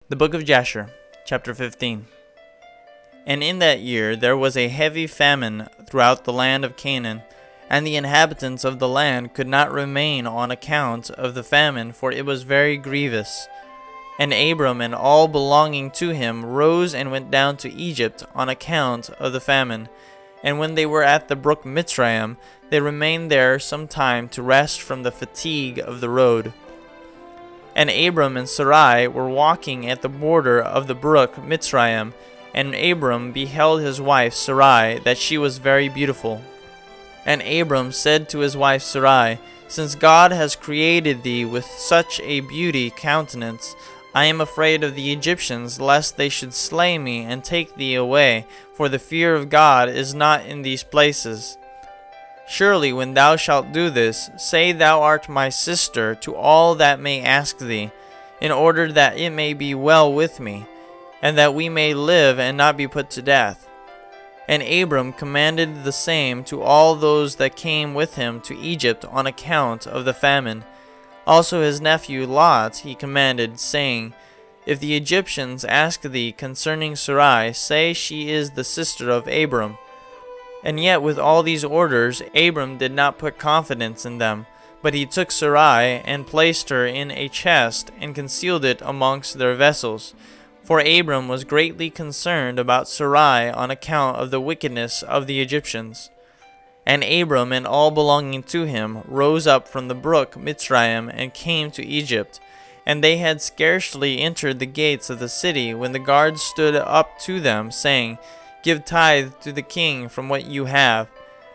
The book of Jasher, chapter 15. And in that year there was a heavy famine throughout the land of Canaan, and the inhabitants of the land could not remain on account of the famine, for it was very grievous. And Abram and all belonging to him rose and went down to Egypt on account of the famine. And when they were at the brook Mitzrayim, they remained there some time to rest from the fatigue of the road. And Abram and Sarai were walking at the border of the brook Mitzrayim, and Abram beheld his wife Sarai, that she was very beautiful. And Abram said to his wife Sarai, Since God has created thee with such a beauty countenance, I am afraid of the Egyptians, lest they should slay me and take thee away, for the fear of God is not in these places. Surely when thou shalt do this, say thou art my sister to all that may ask thee, in order that it may be well with me, and that we may live and not be put to death. And Abram commanded the same to all those that came with him to Egypt on account of the famine. Also his nephew Lot he commanded, saying, If the Egyptians ask thee concerning Sarai, say she is the sister of Abram. And yet with all these orders Abram did not put confidence in them, but he took Sarai and placed her in a chest and concealed it amongst their vessels. For Abram was greatly concerned about Sarai on account of the wickedness of the Egyptians. And Abram and all belonging to him rose up from the brook Mitzrayim and came to Egypt. And they had scarcely entered the gates of the city when the guards stood up to them, saying, Give tithe to the king from what you have,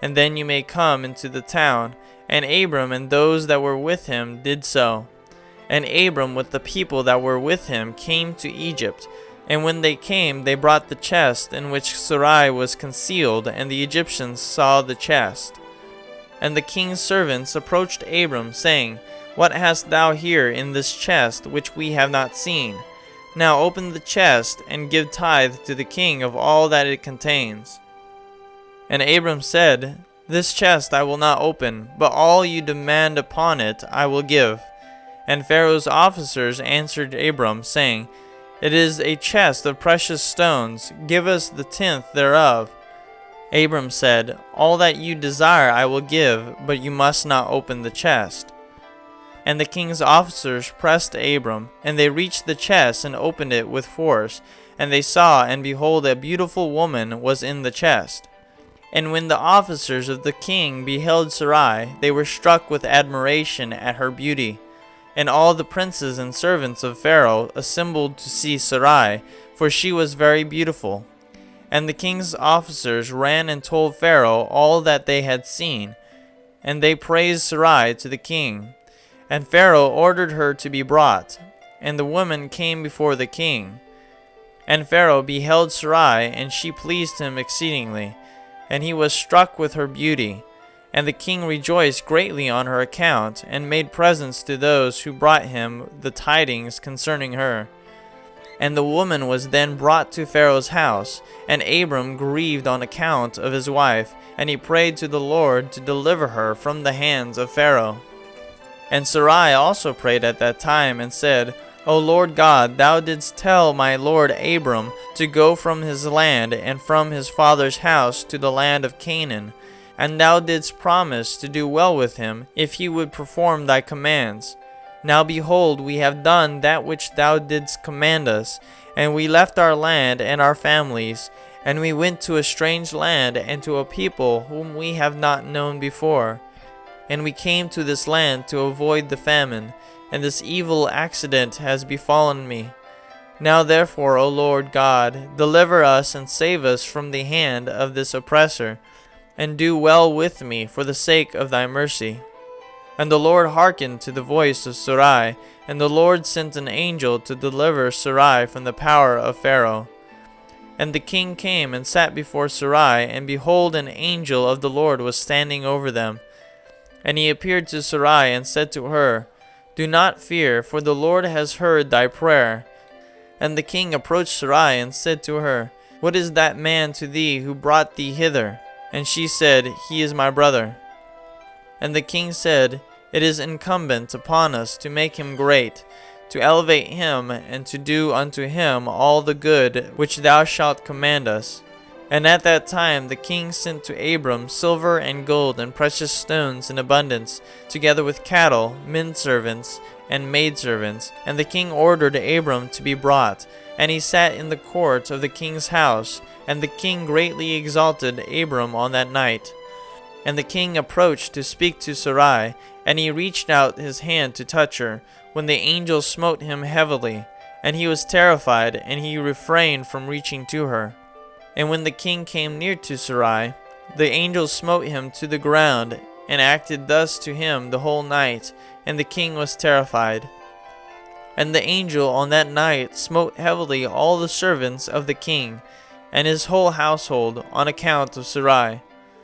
and then you may come into the town. And Abram and those that were with him did so. And Abram with the people that were with him came to Egypt. And when they came, they brought the chest in which Sarai was concealed, and the Egyptians saw the chest. And the king's servants approached Abram, saying, What hast thou here in this chest which we have not seen? Now open the chest, and give tithe to the king of all that it contains. And Abram said, This chest I will not open, but all you demand upon it I will give. And Pharaoh's officers answered Abram, saying, It is a chest of precious stones, give us the tenth thereof. Abram said, All that you desire I will give, but you must not open the chest. And the king's officers pressed Abram, and they reached the chest and opened it with force. And they saw, and behold, a beautiful woman was in the chest. And when the officers of the king beheld Sarai, they were struck with admiration at her beauty. And all the princes and servants of Pharaoh assembled to see Sarai, for she was very beautiful. And the king's officers ran and told Pharaoh all that they had seen, and they praised Sarai to the king. And Pharaoh ordered her to be brought, and the woman came before the king. And Pharaoh beheld Sarai, and she pleased him exceedingly, and he was struck with her beauty. And the king rejoiced greatly on her account, and made presents to those who brought him the tidings concerning her. And the woman was then brought to Pharaoh's house, and Abram grieved on account of his wife, and he prayed to the Lord to deliver her from the hands of Pharaoh. And Sarai also prayed at that time, and said, O Lord God, thou didst tell my lord Abram to go from his land and from his father's house to the land of Canaan. And thou didst promise to do well with him, if he would perform thy commands. Now behold, we have done that which thou didst command us, and we left our land and our families, and we went to a strange land and to a people whom we have not known before. And we came to this land to avoid the famine, and this evil accident has befallen me. Now therefore, O Lord God, deliver us and save us from the hand of this oppressor, and do well with me for the sake of thy mercy. And the Lord hearkened to the voice of Sarai, and the Lord sent an angel to deliver Sarai from the power of Pharaoh. And the king came and sat before Sarai, and behold, an angel of the Lord was standing over them. And he appeared to Sarai and said to her, Do not fear, for the Lord has heard thy prayer. And the king approached Sarai and said to her, What is that man to thee who brought thee hither? And she said, He is my brother. And the king said, It is incumbent upon us to make him great, to elevate him, and to do unto him all the good which thou shalt command us. And at that time the king sent to Abram silver and gold and precious stones in abundance, together with cattle, menservants, and maidservants. And the king ordered Abram to be brought, and he sat in the court of the king's house. And the king greatly exalted Abram on that night. And the king approached to speak to Sarai, and he reached out his hand to touch her, when the angel smote him heavily. And he was terrified, and he refrained from reaching to her. And when the king came near to Sarai, the angel smote him to the ground, and acted thus to him the whole night, and the king was terrified. And the angel on that night smote heavily all the servants of the king, and his whole household, on account of Sarai.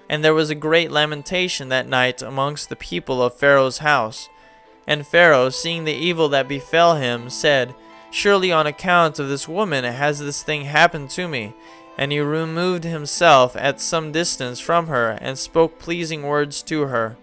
And there was a great lamentation that night amongst the people of Pharaoh's house. And Pharaoh, seeing the evil that befell him, said, Surely on account of this woman has this thing happened to me. And he removed himself at some distance from her, and spoke pleasing words to her.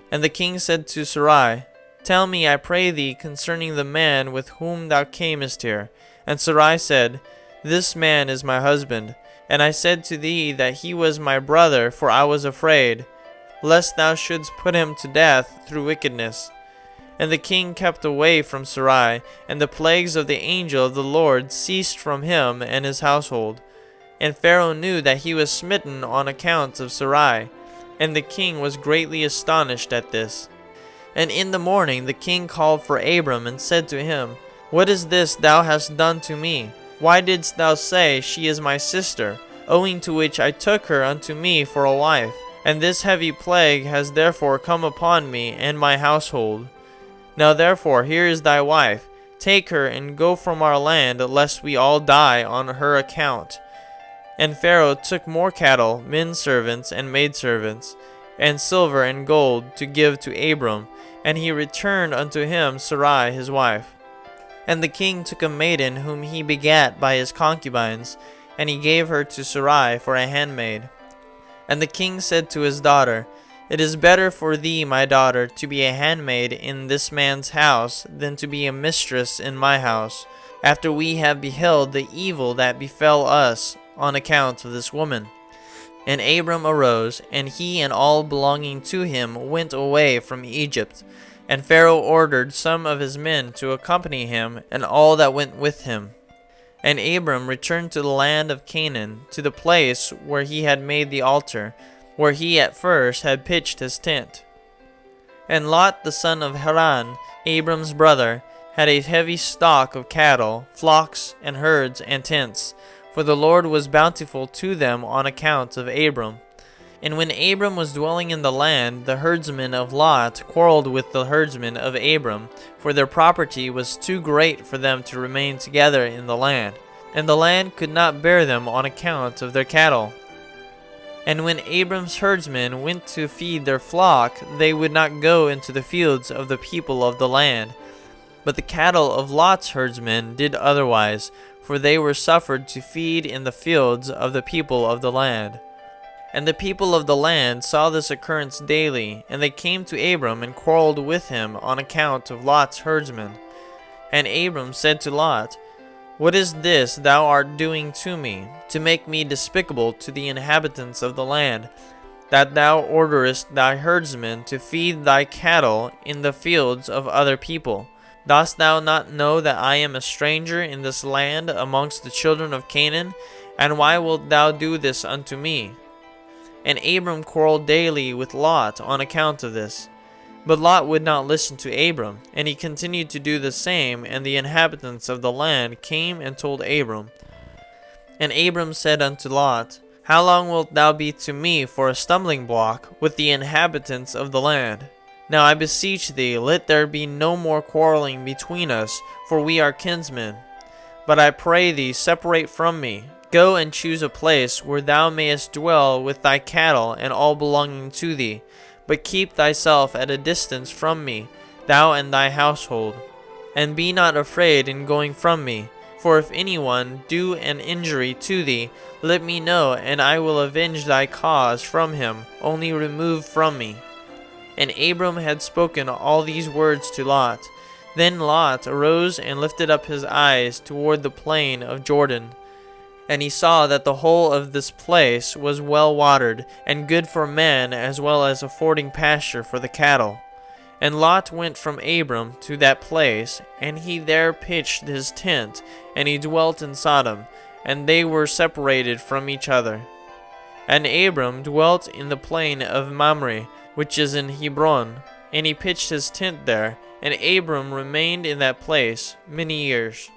And the king said to Sarai, Tell me, I pray thee, concerning the man with whom thou camest here. And Sarai said, This man is my husband. And I said to thee that he was my brother, for I was afraid, lest thou shouldst put him to death through wickedness. And the king kept away from Sarai, and the plagues of the angel of the Lord ceased from him and his household. And Pharaoh knew that he was smitten on account of Sarai, and the king was greatly astonished at this. And in the morning the king called for Abram, and said to him, What is this thou hast done to me? Why didst thou say, She is my sister? Owing to which I took her unto me for a wife. And this heavy plague has therefore come upon me and my household. Now therefore here is thy wife. Take her and go from our land, lest we all die on her account. And Pharaoh took more cattle, menservants, and maidservants, and silver and gold to give to Abram, and he returned unto him Sarai his wife. And the king took a maiden whom he begat by his concubines, and he gave her to Sarai for a handmaid. And the king said to his daughter, It is better for thee, my daughter, to be a handmaid in this man's house, than to be a mistress in my house, after we have beheld the evil that befell us on account of this woman. And Abram arose, and he and all belonging to him went away from Egypt. And Pharaoh ordered some of his men to accompany him, and all that went with him. And Abram returned to the land of Canaan, to the place where he had made the altar, where he at first had pitched his tent. And Lot the son of Haran, Abram's brother, had a heavy stock of cattle, flocks, and herds, and tents, for the Lord was bountiful to them on account of Abram. And when Abram was dwelling in the land, the herdsmen of Lot quarreled with the herdsmen of Abram, for their property was too great for them to remain together in the land, and the land could not bear them on account of their cattle. And when Abram's herdsmen went to feed their flock, they would not go into the fields of the people of the land. But the cattle of Lot's herdsmen did otherwise, for they were suffered to feed in the fields of the people of the land. And the people of the land saw this occurrence daily, and they came to Abram and quarreled with him on account of Lot's herdsmen. And Abram said to Lot, What is this thou art doing to me, to make me despicable to the inhabitants of the land, that thou orderest thy herdsmen to feed thy cattle in the fields of other people? Dost thou not know that I am a stranger in this land amongst the children of Canaan? And why wilt thou do this unto me? And Abram quarreled daily with Lot on account of this. But Lot would not listen to Abram, and he continued to do the same, and the inhabitants of the land came and told Abram. And Abram said unto Lot, How long wilt thou be to me for a stumbling block with the inhabitants of the land? Now I beseech thee, let there be no more quarreling between us, for we are kinsmen. But I pray thee, separate from me. Go and choose a place where thou mayest dwell with thy cattle and all belonging to thee, but keep thyself at a distance from me, thou and thy household. And be not afraid in going from me, for if anyone do an injury to thee, let me know, and I will avenge thy cause from him, only remove from me. And Abram had spoken all these words to Lot. Then Lot arose and lifted up his eyes toward the plain of Jordan. And he saw that the whole of this place was well watered, and good for men, as well as affording pasture for the cattle. And Lot went from Abram to that place, and he there pitched his tent, and he dwelt in Sodom, and they were separated from each other. And Abram dwelt in the plain of Mamre, which is in Hebron, and he pitched his tent there, and Abram remained in that place many years.